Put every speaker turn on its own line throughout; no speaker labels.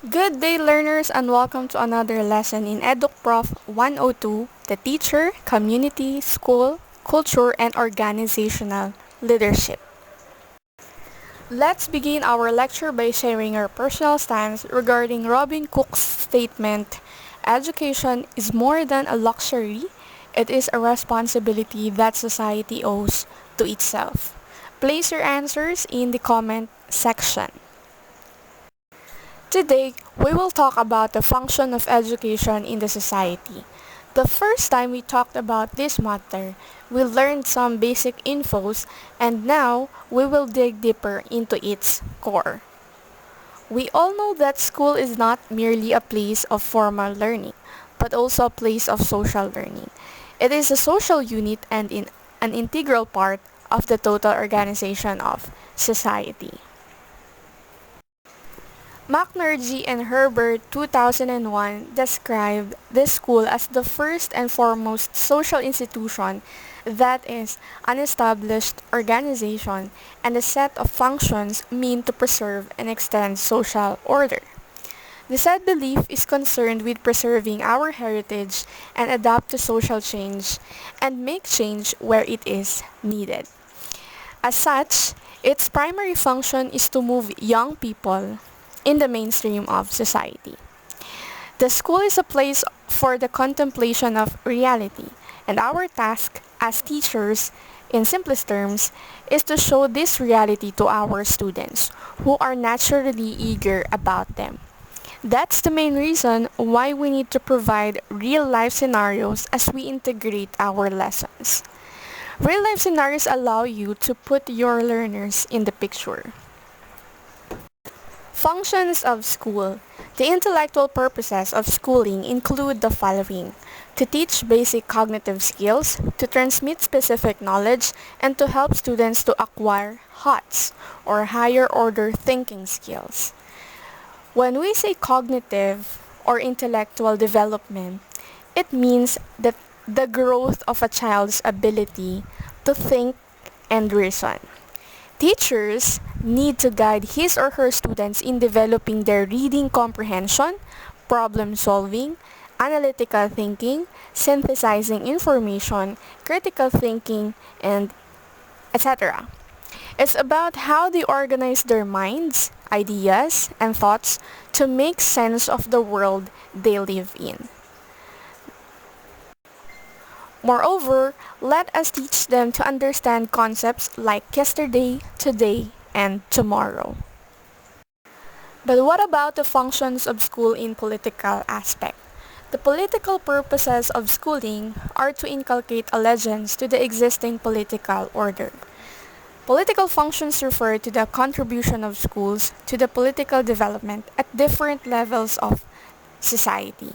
Good day, learners, and welcome to another lesson in Educ Prof 102, the teacher, community, school, culture, and organizational leadership. Let's begin our lecture by sharing our personal stance regarding Robin Cook's statement, education is more than a luxury, it is a responsibility that society owes to itself. Place your answers in the comment section. Today, we will talk about the function of education in the society. The first time we talked about this matter, we learned some basic infos and now we will dig deeper into its core. We all know that school is not merely a place of formal learning, but also a place of social learning. It is a social unit and an integral part of the total organization of society. McNerney and Herbert 2001 described this school as the first and foremost social institution that is an established organization and a set of functions meant to preserve and extend social order. The said belief is concerned with preserving our heritage and adapt to social change and make change where it is needed. As such, its primary function is to move young people in the mainstream of society. The school is a place for the contemplation of reality, and our task as teachers, in simplest terms, is to show this reality to our students who are naturally eager about them. That's the main reason why we need to provide real-life scenarios as we integrate our lessons. Real-life scenarios allow you to put your learners in the picture. Functions of school. The intellectual purposes of schooling include the following: to teach basic cognitive skills, to transmit specific knowledge, and to help students to acquire HOTS, or higher order thinking skills. When we say cognitive or intellectual development, it means that the growth of a child's ability to think and reason. Teachers need to guide his or her students in developing their reading comprehension, problem solving, analytical thinking, synthesizing information, critical thinking, and etc. It's about how they organize their minds, ideas, and thoughts to make sense of the world they live in. Moreover, let us teach them to understand concepts like yesterday, today, and tomorrow. But what about the functions of school in political aspect? The political purposes of schooling are to inculcate allegiance to the existing political order. Political functions refer to the contribution of schools to the political development at different levels of society.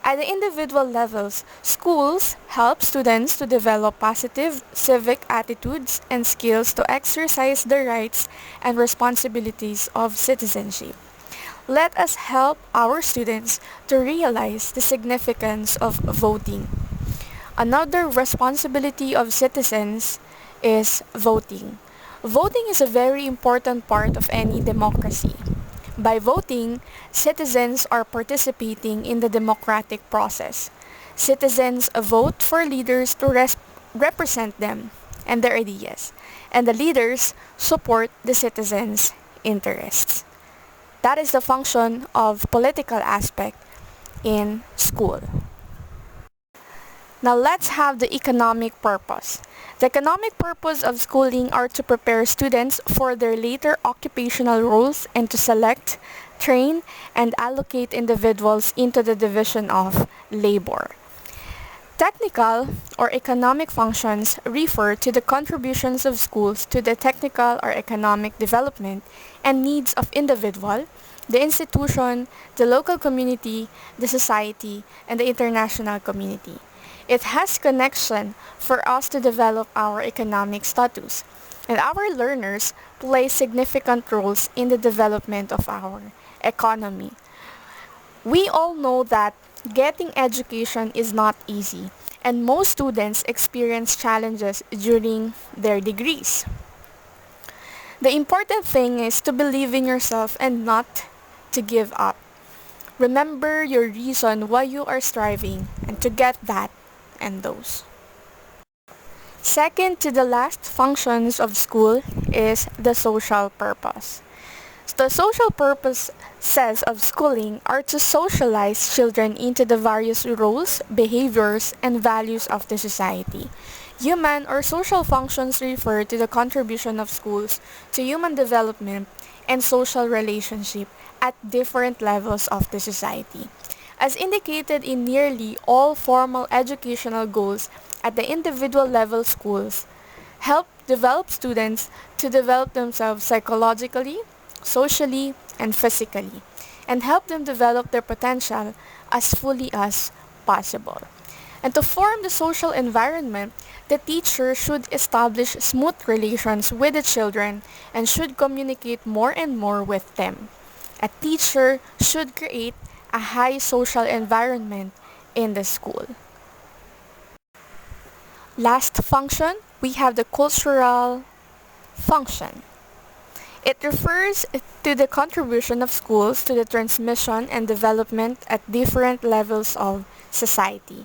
At the individual levels, schools help students to develop positive civic attitudes and skills to exercise the rights and responsibilities of citizenship. Let us help our students to realize the significance of voting. Another responsibility of citizens is voting. Voting is a very important part of any democracy. By voting, citizens are participating in the democratic process. Citizens vote for leaders to represent them and their ideas, and the leaders support the citizens' interests. That is the function of political aspect in school. Now let's have the economic purpose. The economic purpose of schooling are to prepare students for their later occupational roles and to select, train, and allocate individuals into the division of labor. Technical or economic functions refer to the contributions of schools to the technical or economic development and needs of individual, the institution, the local community, the society, and the international community. It has connection for us to develop our economic status, and our learners play significant roles in the development of our economy. We all know that getting education is not easy, and most students experience challenges during their degrees. The important thing is to believe in yourself and not to give up. Remember your reason why you are striving and to get that and those. Second to the last functions of school is the social purpose. The social purposes of schooling are to socialize children into the various roles, behaviors, and values of the society. Human or social functions refer to the contribution of schools to human development and social relationship at different levels of the society. As indicated in nearly all formal educational goals at the individual level, schools help develop students to develop themselves psychologically, socially, and physically, and help them develop their potential as fully as possible. And to form the social environment, the teacher should establish smooth relations with the children and should communicate more and more with them. A teacher should create a high social environment in the school. Last function, we have the cultural function. It refers to the contribution of schools to the transmission and development at different levels of society.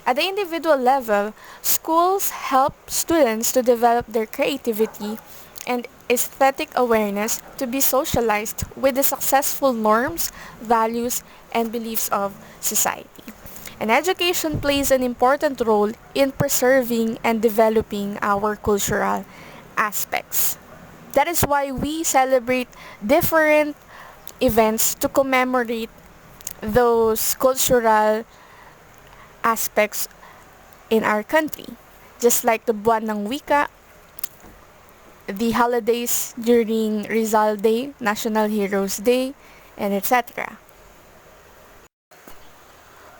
At the individual level, schools help students to develop their creativity and aesthetic awareness to be socialized with the successful norms, values, and beliefs of society. And education plays an important role in preserving and developing our cultural aspects. That is why we celebrate different events to commemorate those cultural aspects in our country. Just like the Buwan ng Wika, the holidays during Rizal Day, National Heroes Day, and etc.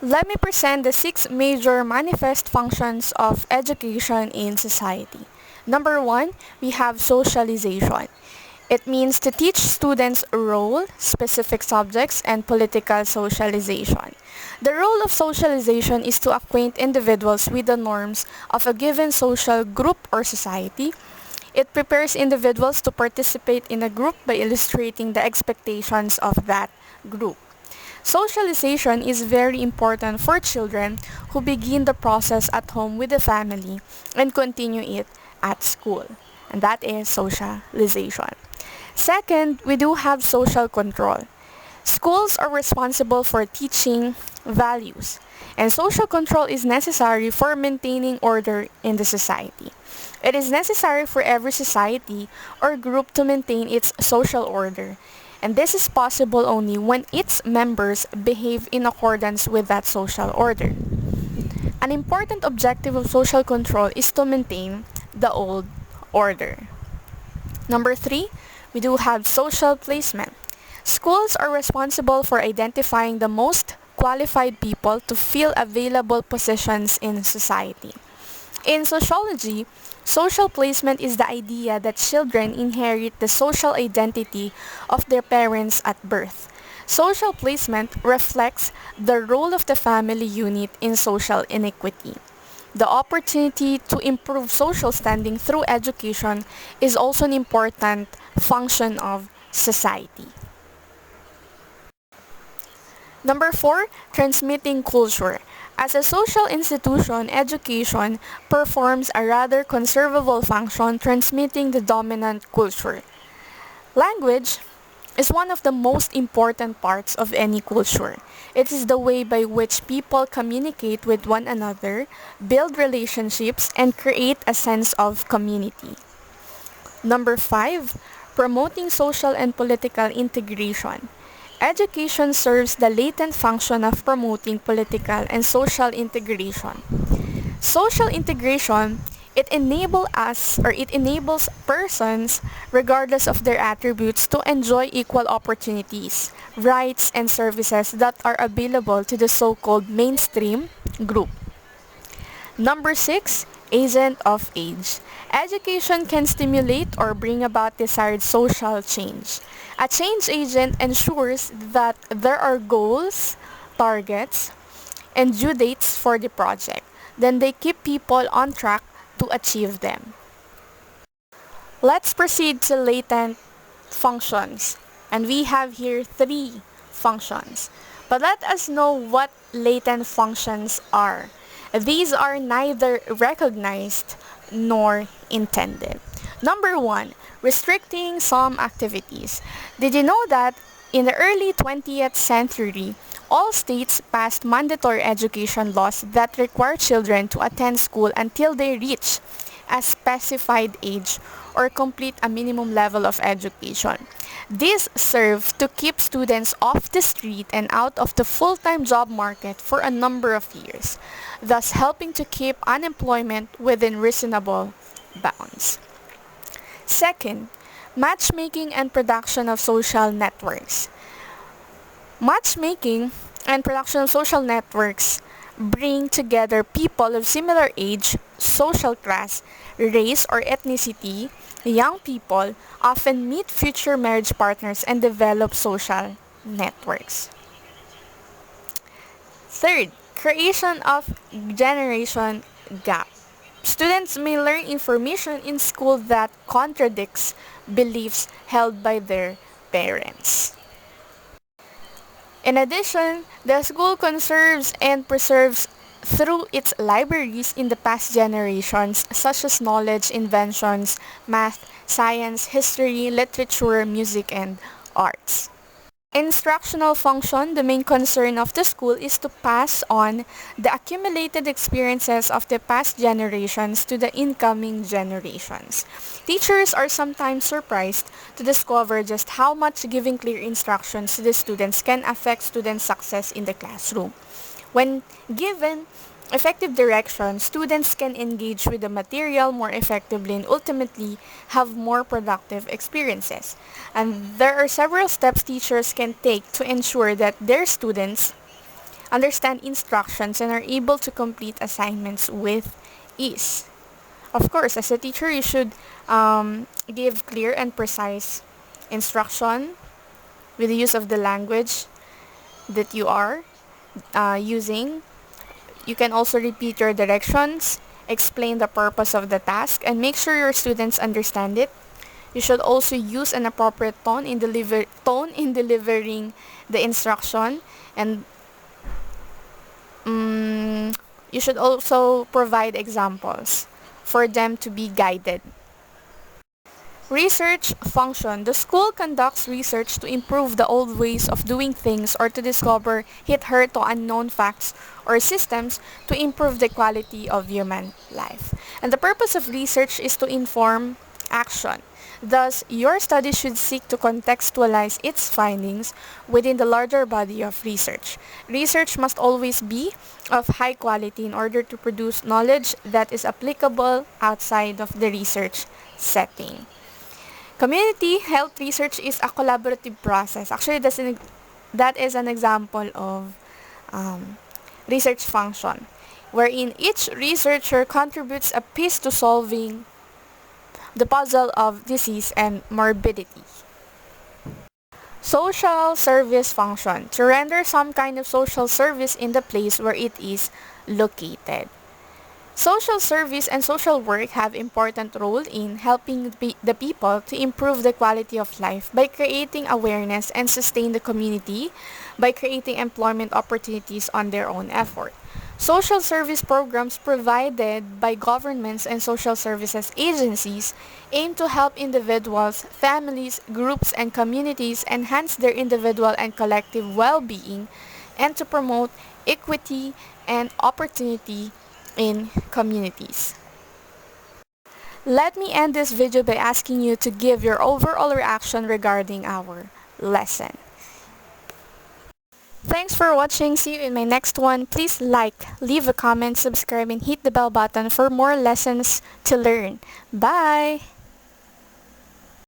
Let me present the 6 major manifest functions of education in society. Number 1, we have socialization. It means to teach students role, specific subjects, and political socialization. The role of socialization is to acquaint individuals with the norms of a given social group or society. It prepares individuals to participate in a group by illustrating the expectations of that group. Socialization is very important for children who begin the process at home with the family and continue it at school. And that is socialization. Second, we do have social control. Schools are responsible for teaching values, and social control is necessary for maintaining order in the society. It is necessary for every society or group to maintain its social order, and this is possible only when its members behave in accordance with that social order. An important objective of social control is to maintain the old order. Number 3, we do have social placement. Schools are responsible for identifying the most qualified people to fill available positions in society. In sociology, social placement is the idea that children inherit the social identity of their parents at birth. Social placement reflects the role of the family unit in social inequity. The opportunity to improve social standing through education is also an important function of society. Number 4, transmitting culture. As a social institution, education performs a rather conservable function transmitting the dominant culture. Language is one of the most important parts of any culture. It is the way by which people communicate with one another, build relationships, and create a sense of community. Number 5, promoting social and political integration. Education serves the latent function of promoting political and social integration. Social integration, it enables persons, regardless of their attributes, to enjoy equal opportunities, rights, and services that are available to the so-called mainstream group. Number 6, agent of age. Education can stimulate or bring about desired social change. A change agent ensures that there are goals, targets, and due dates for the project. Then they keep people on track to achieve them. Let's proceed to latent functions. And we have here 3 functions. But let us know what latent functions are. These are neither recognized nor intended. Number 1, restricting some activities. Did you know that in the early 20th century, all states passed mandatory education laws that require children to attend school until they reach a specified age or complete a minimum level of education. This served to keep students off the street and out of the full-time job market for a number of years, thus helping to keep unemployment within reasonable bounds. Second, matchmaking and production of social networks. Matchmaking and production of social networks bring together people of similar age, social class, race, or ethnicity. Young people often meet future marriage partners and develop social networks. Third, creation of generation gap. Students may learn information in school that contradicts beliefs held by their parents. In addition, the school conserves and preserves through its libraries in the past generations such as knowledge, inventions, math, science, history, literature, music, and arts. Instructional function, the main concern of the school is to pass on the accumulated experiences of the past generations to the incoming generations. Teachers are sometimes surprised to discover just how much giving clear instructions to the students can affect students' success in the classroom. When given effective direction, students can engage with the material more effectively and ultimately have more productive experiences. And there are several steps teachers can take to ensure that their students understand instructions and are able to complete assignments with ease. Of course, as a teacher, you should give clear and precise instruction with the use of the language that you are using. You can also repeat your directions, explain the purpose of the task, and make sure your students understand it. You should also use an appropriate tone in delivering the instruction, and you should also provide examples for them to be guided. Research function. The school conducts research to improve the old ways of doing things or to discover hitherto unknown facts or systems to improve the quality of human life. And the purpose of research is to inform action. Thus, your study should seek to contextualize its findings within the larger body of research. Research must always be of high quality in order to produce knowledge that is applicable outside of the research setting. Community health research is a collaborative process. Actually, that is an example of research function, wherein each researcher contributes a piece to solving the puzzle of disease and morbidity. Social service function, to render some kind of social service in the place where it is located. Social service and social work have important role in helping the people to improve the quality of life by creating awareness and sustain the community by creating employment opportunities on their own effort. Social service programs provided by governments and social services agencies aim to help individuals, families, groups, and communities enhance their individual and collective well-being and to promote equity and opportunity in communities. Let me end this video by asking you to give your overall reaction regarding our lesson. Thanks for watching. See you in my next one. Please like, leave a comment, subscribe, and hit the bell button for more lessons to learn. Bye!